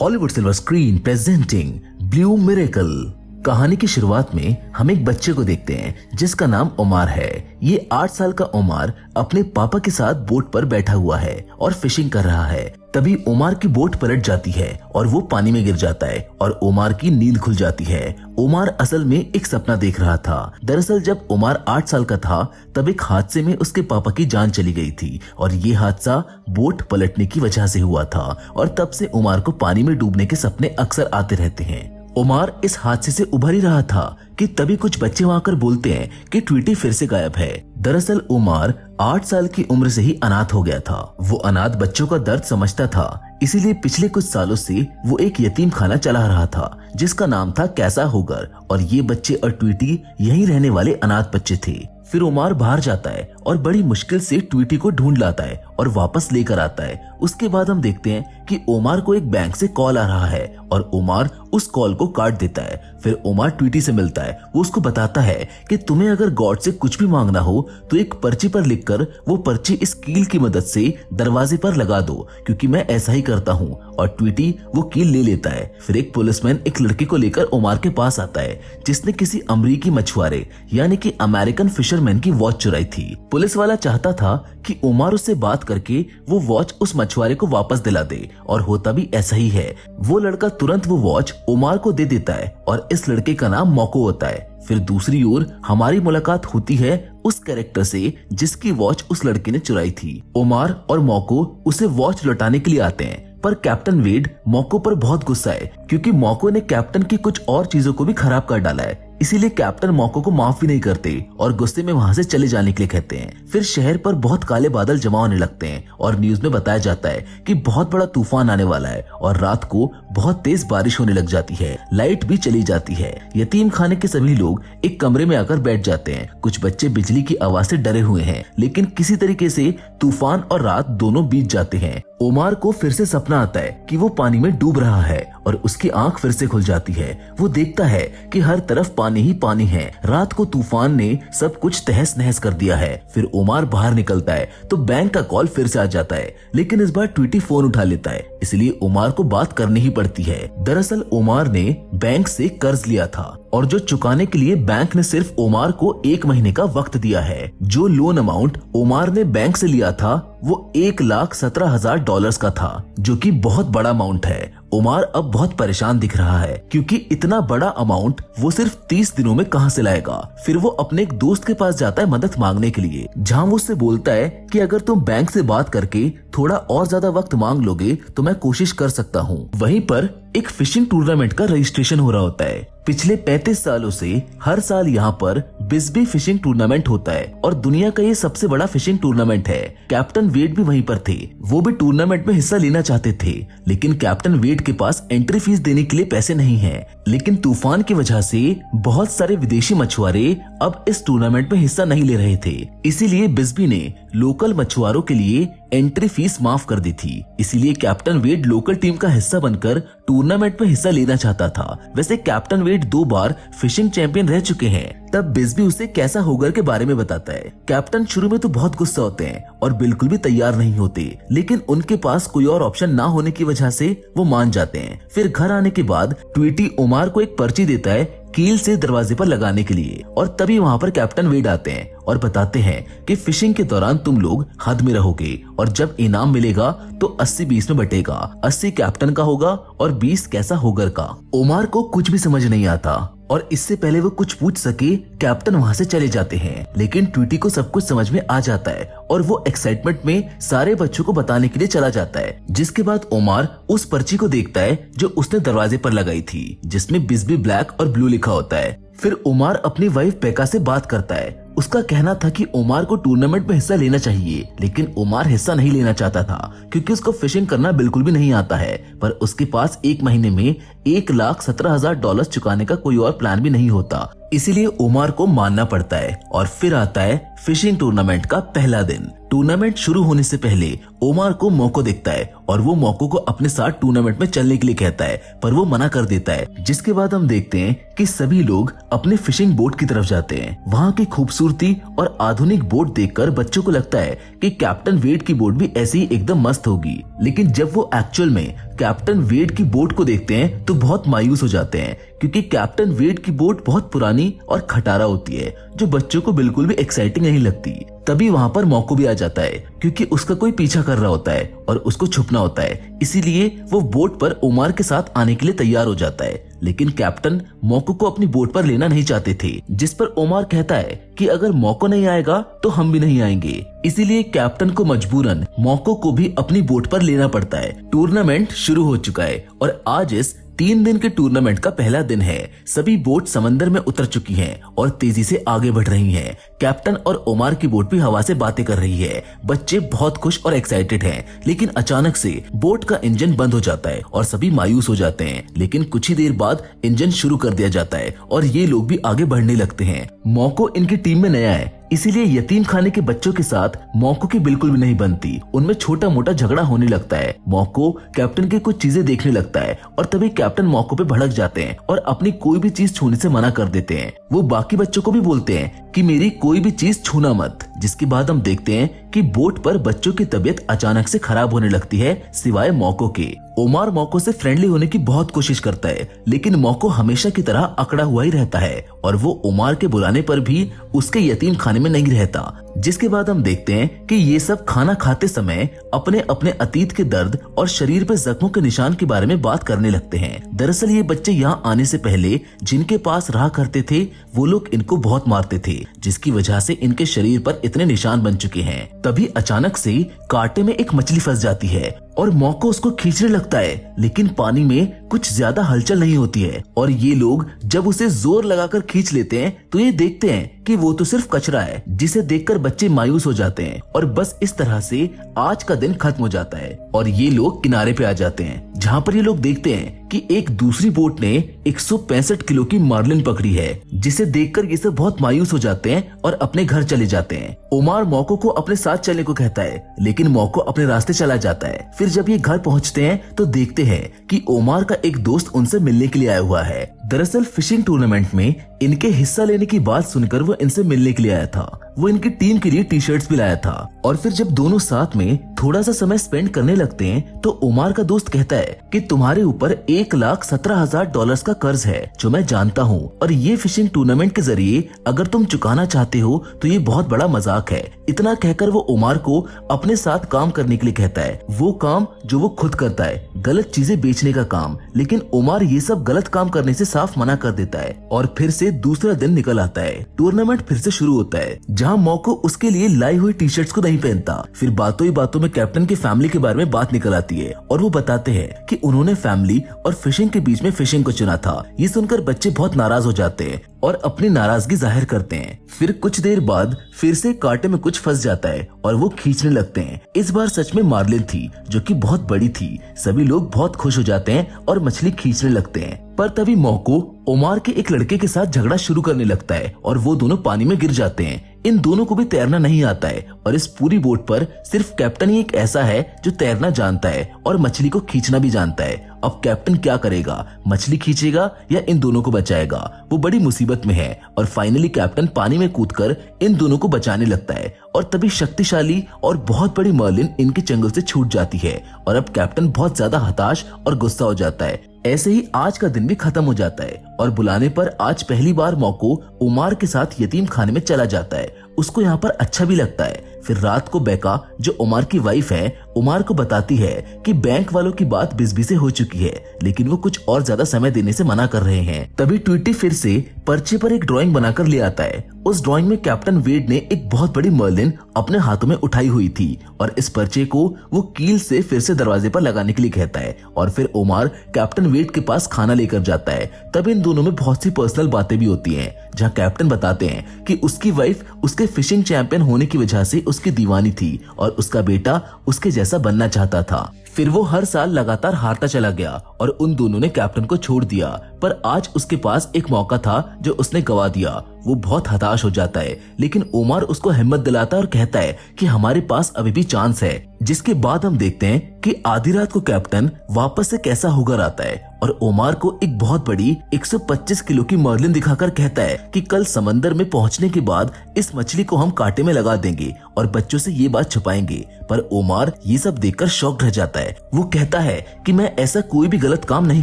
Hollywood silver screen presenting blue miracle. कहानी की शुरुआत में हम एक बच्चे को देखते हैं जिसका नाम उमार है। ये 8 साल का उमार अपने पापा के साथ बोट पर बैठा हुआ है और फिशिंग कर रहा है। तभी उमार की बोट पलट जाती है और वो पानी में गिर जाता है और उमार की नींद खुल जाती है। उमार असल में एक सपना देख रहा था। दरअसल जब उमार 8 साल का था तब एक हादसे में उसके पापा की जान चली गई थी और ये हादसा बोट पलटने की वजह से हुआ था और तब से उमार को पानी में डूबने के सपने अक्सर आते रहते हैं। उमार इस हादसे से उभर ही रहा था कि तभी कुछ बच्चे वहां आकर बोलते हैं कि ट्वीटी फिर से गायब है। दरअसल उमार 8 साल की उम्र से ही अनाथ हो गया था। वो अनाथ बच्चों का दर्द समझता था, इसीलिए पिछले कुछ सालों से वो एक यतीम खाना चला रहा था जिसका नाम था कैसा होगर, और ये बच्चे और ट्वीटी यहीं रहने वाले अनाथ बच्चे थे। फिर उमार बाहर जाता है और बड़ी मुश्किल से ट्वीटी को ढूंढ लाता है और वापस लेकर आता है। उसके बाद हम देखते हैं कि उमार को एक बैंक से कॉल आ रहा है और उमार उस कॉल को काट देता है। फिर उमार ट्वीटी से मिलता है। वो उसको बताता है कि तुम्हें अगर गॉड से कुछ भी मांगना हो तो एक पर्ची पर लिखकर वो पर्ची इस कील की मदद से दरवाजे पर लगा दो, क्योंकि मैं ऐसा ही करता हूँ। और ट्वीटी वो कील ले लेता है। फिर एक पुलिसमैन एक लड़के को लेकर उमार के पास आता है जिसने किसी अमरीकी मछुआरे यानी कि अमेरिकन फिशरमैन की वॉच चुराई थी। पुलिस वाला चाहता था कि उमार उससे बात करके वो वॉच उस मछुआरे को वापस दिला दे, और होता भी ऐसा ही है। वो लड़का तुरंत वो वॉच उमार को दे देता है और इस लड़के का नाम मोको होता है। फिर दूसरी ओर हमारी मुलाकात होती है उस कैरेक्टर से जिसकी वॉच उस लड़के ने चुराई थी। उमार और मोको उसे वॉच लौटाने के लिए आते हैं, पर कैप्टन वेड मोको पर बहुत गुस्सा है क्योंकि मोको ने कैप्टन की कुछ और चीजों को भी खराब कर डाला है। इसीलिए कैप्टन मोको को माफ भी नहीं करते और गुस्से में वहां से चले जाने के लिए कहते हैं। फिर शहर पर बहुत काले बादल जमा होने लगते हैं और न्यूज में बताया जाता है कि बहुत बड़ा तूफान आने वाला है और रात को बहुत तेज बारिश होने लग जाती है। लाइट भी चली जाती है। यतीम खाने के सभी लोग एक कमरे में आकर बैठ जाते हैं। कुछ बच्चे बिजली की आवाज से डरे हुए हैं, लेकिन किसी तरीके से तूफान और रात दोनों बीत जाते हैं। उमार को फिर से सपना आता है कि वो पानी में डूब रहा है और उसकी आंख फिर से खुल जाती है। वो देखता है कि हर तरफ पानी ही पानी है। रात को तूफान ने सब कुछ तहस नहस कर दिया है। फिर उमार बाहर निकलता है तो बैंक का कॉल फिर से आ जाता है, लेकिन इस बार ट्वीटी फोन उठा लेता है, इसलिए उमार को बात करनी ही पड़ती है। दरअसल उमार ने बैंक से कर्ज लिया था और जो चुकाने के लिए बैंक ने सिर्फ उमार को 1 महीने का वक्त दिया है। जो लोन अमाउंट उमार ने बैंक से लिया था वो $1,17,000 का था, जो कि बहुत बड़ा अमाउंट है। उमार अब बहुत परेशान दिख रहा है क्योंकि इतना बड़ा अमाउंट वो सिर्फ 30 दिनों में कहां से लाएगा। फिर वो अपने एक दोस्त के पास जाता है मदद मांगने के लिए, जहां वो उससे बोलता है कि अगर तुम बैंक से बात करके थोड़ा और ज्यादा वक्त मांग लोगे तो मैं कोशिश कर सकता हूँ। वहीं पर एक फिशिंग टूर्नामेंट का रजिस्ट्रेशन हो रहा होता है। पिछले 35 सालों से हर साल यहाँ पर बिस्बी फिशिंग टूर्नामेंट होता है और दुनिया का ये सबसे बड़ा फिशिंग टूर्नामेंट है। कैप्टन वेड भी वहीं पर थे। वो भी टूर्नामेंट में हिस्सा लेना चाहते थे, लेकिन कैप्टन वेड के पास एंट्री फीस देने के लिए पैसे नहीं है। लेकिन तूफान की वजह से बहुत सारे विदेशी मछुआरे अब इस टूर्नामेंट में हिस्सा नहीं ले रहे थे, इसीलिए बिस्बी ने लोकल मछुआरों के लिए एंट्री फीस माफ कर दी थी। इसीलिए कैप्टन वेड लोकल टीम का हिस्सा बनकर टूर्नामेंट में हिस्सा लेना चाहता था। वैसे कैप्टन वेड 2 बार फिशिंग चैंपियन रह चुके हैं। तब बिस्बी उसे कैसा होगर के बारे में बताता है। कैप्टन शुरू में तो बहुत गुस्सा होते हैं और बिल्कुल भी तैयार नहीं होते, लेकिन उनके पास कोई और ऑप्शन ना होने की वजह से वो मान जाते हैं। फिर घर आने के बाद ट्वीटी उमार को एक पर्ची देता है कील से दरवाजे पर लगाने के लिए, और तभी वहाँ पर कैप्टन वेड आते हैं और बताते हैं कि फिशिंग के दौरान तुम लोग हद में रहोगे और जब इनाम मिलेगा तो 80-20 में बटेगा। 80 कैप्टन का होगा और 20 कैसा होगर का। उमार को कुछ भी समझ नहीं आता और इससे पहले वो कुछ पूछ सके कैप्टन वहाँ से चले जाते हैं, लेकिन ट्वीटी को सब कुछ समझ में आ जाता है और वो एक्साइटमेंट में सारे बच्चों को बताने के लिए चला जाता है। जिसके बाद उमार उस पर्ची को देखता है जो उसने दरवाजे पर लगाई थी, जिसमें बिस्बी ब्लैक और ब्लू लिखा होता है। फिर उमार अपनी वाइफ पेका से बात करता है। उसका कहना था कि उमार को टूर्नामेंट में हिस्सा लेना चाहिए, लेकिन उमार हिस्सा नहीं लेना चाहता था क्योंकि उसको फिशिंग करना बिल्कुल भी नहीं आता है। पर उसके पास 1 महीने में $1,17,000 चुकाने का कोई और प्लान भी नहीं होता, इसीलिए उमार को मानना पड़ता है। और फिर आता है फिशिंग टूर्नामेंट का पहला दिन। टूर्नामेंट शुरू होने से पहले ओमार को मोको दिखता है और वो मोको को अपने साथ टूर्नामेंट में चलने के लिए कहता है, पर वो मना कर देता है। जिसके बाद हम देखते हैं कि सभी लोग अपने फिशिंग बोट की तरफ जाते हैं। वहाँ की खूबसूरती और आधुनिक बोट देखकर बच्चों को लगता है कि कैप्टन वेड की बोट भी ऐसी ही एकदम मस्त होगी। लेकिन जब वो एक्चुअल में कैप्टन वेड की बोट को देखते हैं तो बहुत मायूस हो जाते हैं, क्योंकि कैप्टन वेड की बोट बहुत पुरानी और खटारा होती है, जो बच्चों को बिल्कुल भी एक्साइटिंग नहीं लगती। तभी वहाँ पर मोको भी आ जाता है, क्योंकि उसका कोई पीछा कर रहा होता है और उसको छुपना होता है। इसीलिए वो बोट पर ओमार के साथ आने के लिए तैयार हो जाता है। लेकिन कैप्टन मोको को अपनी बोट पर लेना नहीं चाहते थे, जिस पर ओमार कहता है कि अगर मोको नहीं आएगा तो हम भी नहीं आएंगे। इसीलिए कैप्टन को मजबूरन मोको को भी अपनी बोट पर लेना पड़ता है। टूर्नामेंट शुरू हो चुका है और आज इस 3 दिन के टूर्नामेंट का पहला दिन है। सभी बोट समंदर में उतर चुकी हैं और तेजी से आगे बढ़ रही हैं। कैप्टन और ओमार की बोट भी हवा से बातें कर रही है। बच्चे बहुत खुश और एक्साइटेड हैं, लेकिन अचानक से बोट का इंजन बंद हो जाता है और सभी मायूस हो जाते हैं। लेकिन कुछ ही देर बाद इंजन शुरू कर दिया जाता है और ये लोग भी आगे बढ़ने लगते हैं। मोको इनकी टीम में नया है, इसीलिए यतीम खाने के बच्चों के साथ मोको की बिल्कुल भी नहीं बनती। उनमें छोटा मोटा झगड़ा होने लगता है। मोको कैप्टन की कुछ चीजें देखने लगता है और तभी कैप्टन मोको पे भड़क जाते हैं और अपनी कोई भी चीज छूने से मना कर देते हैं। वो बाकी बच्चों को भी बोलते हैं कि मेरी कोई भी चीज छूना मत। जिसके बाद हम देखते हैं कि बोट पर बच्चों की तबीयत अचानक से खराब होने लगती है, सिवाय मोको के। ओमार मोको से फ्रेंडली होने की बहुत कोशिश करता है, लेकिन मोको हमेशा की तरह अकड़ा हुआ ही रहता है और वो ओमार के बुलाने पर भी उसके यतीम खाने में नहीं रहता। जिसके बाद हम देखते हैं कि ये सब खाना खाते समय अपने अपने अतीत के दर्द और शरीर पर जख्मों के निशान के बारे में बात करने लगते हैं। दरअसल ये बच्चे यहाँ आने से पहले जिनके पास रहा करते थे वो लोग इनको बहुत मारते थे, जिसकी वजह से इनके शरीर पर इतने निशान बन चुके हैं। तभी अचानक से कांटे में एक मछली फंस जाती है और मोको उसको खींचने लगता है, लेकिन पानी में कुछ ज्यादा हलचल नहीं होती है और ये लोग जब उसे जोर लगाकर खींच लेते हैं तो ये देखते हैं कि वो तो सिर्फ कचरा है, जिसे देखकर बच्चे मायूस हो जाते हैं और बस इस तरह से आज का दिन खत्म हो जाता है और ये लोग किनारे पे आ जाते हैं, जहाँ पर ये लोग देखते हैं कि एक दूसरी बोट ने 165 किलो की मार्लिन पकड़ी है, जिसे देखकर ये सब बहुत मायूस हो जाते हैं और अपने घर चले जाते हैं। ओमार मोको को अपने साथ चलने को कहता है, लेकिन मोको अपने रास्ते चला जाता है। फिर जब ये घर पहुँचते हैं तो देखते हैं कि ओमार का एक दोस्त उनसे मिलने के लिए आया हुआ है। दरअसल फिशिंग टूर्नामेंट में इनके हिस्सा लेने की बात सुनकर वो इनसे मिलने के लिए आया था। वो इनकी टीम के लिए टी शर्ट्स भी लाया था और फिर जब दोनों साथ में थोड़ा सा समय स्पेंड करने लगते हैं तो ओमार का दोस्त कहता है कि तुम्हारे ऊपर $1,17,000 का कर्ज है, जो मैं जानता हूँ, और ये फिशिंग टूर्नामेंट के जरिए अगर तुम चुकाना चाहते हो तो ये बहुत बड़ा मजाक है। इतना कहकर वो ओमार को अपने साथ काम करने के लिए कहता है, वो काम जो वो खुद करता है, गलत चीजें बेचने का काम। लेकिन ओमार ये सब गलत काम करने से साफ मना कर देता है और फिर से दूसरा दिन निकल आता है। टूर्नामेंट फिर से शुरू होता है, जहाँ मोको उसके लिए लाई हुई टी शर्ट्स को नहीं पहनता। फिर बातों ही बातों में कैप्टन की फैमिली के बारे में बात निकल आती है और वो बताते हैं कि उन्होंने फैमिली और फिशिंग के बीच में फिशिंग को चुना था। ये सुनकर बच्चे बहुत नाराज हो जाते हैं और अपनी नाराजगी जाहिर करते हैं। फिर कुछ देर बाद फिर से कांटे में कुछ फंस जाता है और वो खींचने लगते हैं। इस बार सच में मार्लिन थी, जो कि बहुत बड़ी थी। सभी लोग बहुत खुश हो जाते हैं और मछली खींचने लगते हैं। पर तभी मोको ओमार के एक लड़के के साथ झगड़ा शुरू करने लगता है और वो दोनों पानी में गिर जाते हैं। इन दोनों को भी तैरना नहीं आता है और इस पूरी बोट पर सिर्फ कैप्टन ही एक ऐसा है जो तैरना जानता है और मछली को खींचना भी जानता है। अब कैप्टन क्या करेगा, मछली खींचेगा या इन दोनों को बचाएगा? वो बड़ी मुसीबत में है और फाइनली कैप्टन पानी में कूदकर इन दोनों को बचाने लगता है और तभी शक्तिशाली और बहुत बड़ी मर्लिन इनके चंगुल से छूट जाती है और अब कैप्टन बहुत ज्यादा हताश और गुस्सा हो जाता है। ऐसे ही आज का दिन भी खत्म हो जाता है और बुलाने पर आज पहली बार मोको ओमार के साथ यतीम खाने में चला जाता है। उसको यहाँ पर अच्छा भी लगता है। फिर रात को बेका, जो ओमार की वाइफ है, ओमार को बताती है कि बैंक वालों की बात बिजबिसे हो चुकी है, लेकिन वो कुछ और ज्यादा समय देने से मना कर रहे हैं। तभी ट्विटी फिर से पर्चे पर एक ड्राइंग बनाकर ले आता है। उस ड्राइंग में कैप्टन वेड ने एक बहुत बड़ी मर्लिन अपने हाथों में उठाई हुई थी और इस पर्चे को वो कील से फिर से दरवाजे पर लगाने के लिए कहता है और फिर ओमार कैप्टन वेड के पास खाना लेकर जाता है। तब इन दोनों में बहुत सी पर्सनल बातें भी होती हैं, जहाँ कैप्टन बताते हैं कि उसकी वाइफ उसके फिशिंग चैंपियन होने की वजह से उसकी दीवानी थी और उसका बेटा उसके जैसा बनना चाहता था। फिर वो हर साल लगातार हारता चला गया और उन दोनों ने कैप्टन को छोड़ दिया। पर आज उसके पास एक मौका था जो उसने गवा दिया। वो बहुत हताश हो जाता है, लेकिन ओमार उसको हिम्मत दिलाता है और कहता है कि हमारे पास अभी भी चांस है। जिसके बाद हम देखते हैं कि आधी रात को कैप्टन वापस से कैसा होकर आता है और ओमार को एक बहुत बड़ी 125 किलो की मर्लिन दिखाकर कहता है कि कल समंदर में पहुंचने के बाद इस मछली को हम कांटे में लगा देंगे और बच्चों से ये बात छुपाएंगे। पर ओमार ये सब देखकर शॉक्ड रह जाता है। वो कहता है कि मैं ऐसा कोई भी गलत काम नहीं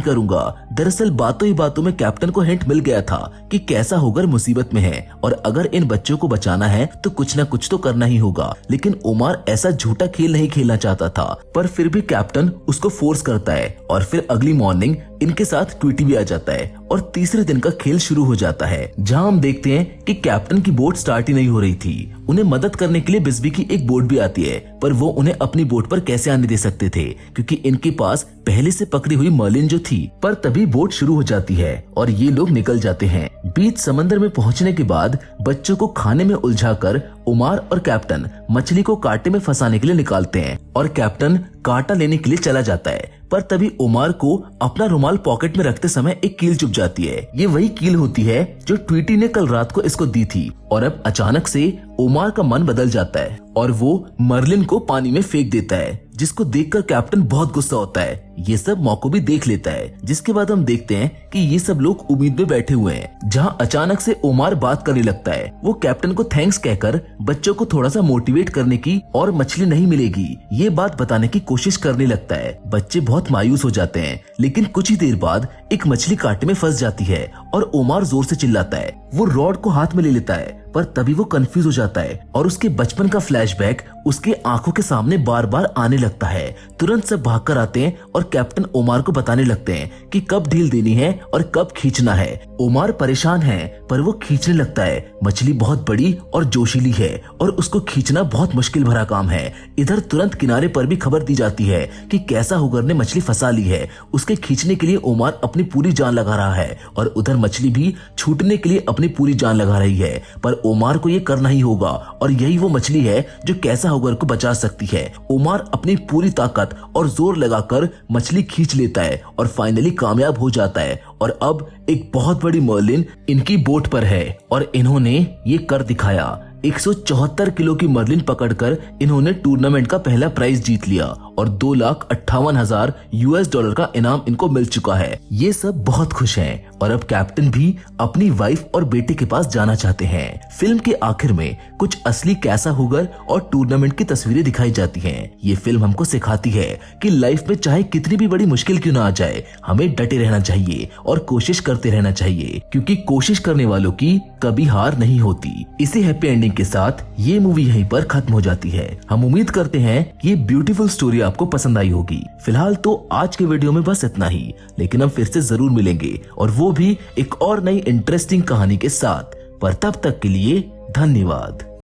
करूंगा। दरअसल बातों ही बातों में कैप्टन को हिंट मिल गया था कि कैसा होकर मुसीबत में है और अगर इन बच्चों को बचाना है तो कुछ न कुछ तो करना ही होगा। लेकिन ओमार ऐसा झूठा खेल नहीं खेलना चाहता था, पर फिर भी कैप्टन उसको फोर्स करता है और फिर अगली मॉर्निंग इनके साथ ट्वीटी भी आ जाता है और तीसरे दिन का खेल शुरू हो जाता है, जहां हम देखते हैं कि कैप्टन की बोट स्टार्ट ही नहीं हो रही थी। उन्हें मदद करने के लिए बिस्बी की एक बोट भी आती है, पर वो उन्हें अपनी बोट पर कैसे आने दे सकते थे क्योंकि इनके पास पहले से पकड़ी हुई मर्लिन जो थी। पर तभी बोट शुरू हो जाती है और ये लोग निकल जाते हैं। बीच समंदर में पहुंचने के बाद बच्चों को खाने में उलझाकर ओमार और कैप्टन मछली को कांटे में फंसाने के लिए निकालते हैं और कैप्टन कांटा लेने के लिए चला जाता है। पर तभी ओमार को अपना रुमाल पॉकेट में रखते समय एक कील चुभ जाती है। ये वही कील होती है जो ट्वीटी ने कल रात को इसको दी थी और अब अचानक से ओमार का मन बदल जाता है और वो मर्लिन को पानी में फेंक देता है, जिसको देखकर कैप्टन बहुत गुस्सा होता है। ये सब मौको भी देख लेता है। जिसके बाद हम देखते हैं कि ये सब लोग उम्मीद में बैठे हुए हैं, जहां अचानक से ओमार बात करने लगता है। वो कैप्टन को थैंक्स कहकर बच्चों को थोड़ा सा मोटिवेट करने की और मछली नहीं मिलेगी ये बात बताने की कोशिश करने लगता है। बच्चे बहुत मायूस हो जाते हैं, लेकिन कुछ ही देर बाद एक मछली कांटे में फंस जाती है और ओमार जोर से चिल्लाता है। वो रॉड को हाथ में ले लेता है, पर तभी वो कंफ्यूज हो जाता है और उसके बचपन का फ्लैशबैक उसके आंखों के सामने बार बार आने लगता है। तुरंत सब भागकर आते हैं और कैप्टन ओमार को बताने लगते हैं कि कब ढील देनी है और कब खींचना है। ओमार परेशान है, पर वो खींचने लगता है। मछली बहुत बड़ी और जोशीली है और उसको खींचना बहुत मुश्किल भरा काम है। इधर तुरंत किनारे पर भी खबर दी जाती है कि कैसा हुगर ने मछली फंसा ली है। उसके खींचने के लिए ओमार अपनी पूरी जान लगा रहा है और उधर मछली भी छूटने के लिए अपनी पूरी जान लगा रही है। पर ओमार को ये करना ही होगा और यही वो मछली है जो कैसा हुगर को बचा सकती है। ओमार अपनी पूरी ताकत और जोर लगाकर मछली खींच लेता है और फाइनली कामयाब हो जाता है और अब एक बहुत बड़ी मर्लिन इनकी बोट पर है और इन्होंने ये कर दिखाया। 174 किलो की मर्लिन पकड़कर इन्होंने टूर्नामेंट का पहला प्राइज जीत लिया और $2,58,000 का इनाम इनको मिल चुका है। ये सब बहुत खुश हैं और अब कैप्टन भी अपनी वाइफ और बेटे के पास जाना चाहते हैं। फिल्म के आखिर में कुछ असली कैसा हुगर और टूर्नामेंट की तस्वीरें दिखाई जाती हैं। ये फिल्म हमको सिखाती है कि लाइफ में चाहे कितनी भी बड़ी मुश्किल क्यों ना आ जाए, हमें डटे रहना चाहिए और कोशिश करते रहना चाहिए, क्योंकि कोशिश करने वालों की कभी हार नहीं होती। इसी हैप्पी एंडिंग के साथ ये मूवी यहीं पर खत्म हो जाती है। हम उम्मीद करते हैं ये ब्यूटीफुल स्टोरी आपको पसंद आई होगी। फिलहाल तो आज के वीडियो में बस इतना ही, लेकिन हम फिर से जरूर मिलेंगे और वो भी एक और नई इंटरेस्टिंग कहानी के साथ। पर तब तक के लिए धन्यवाद।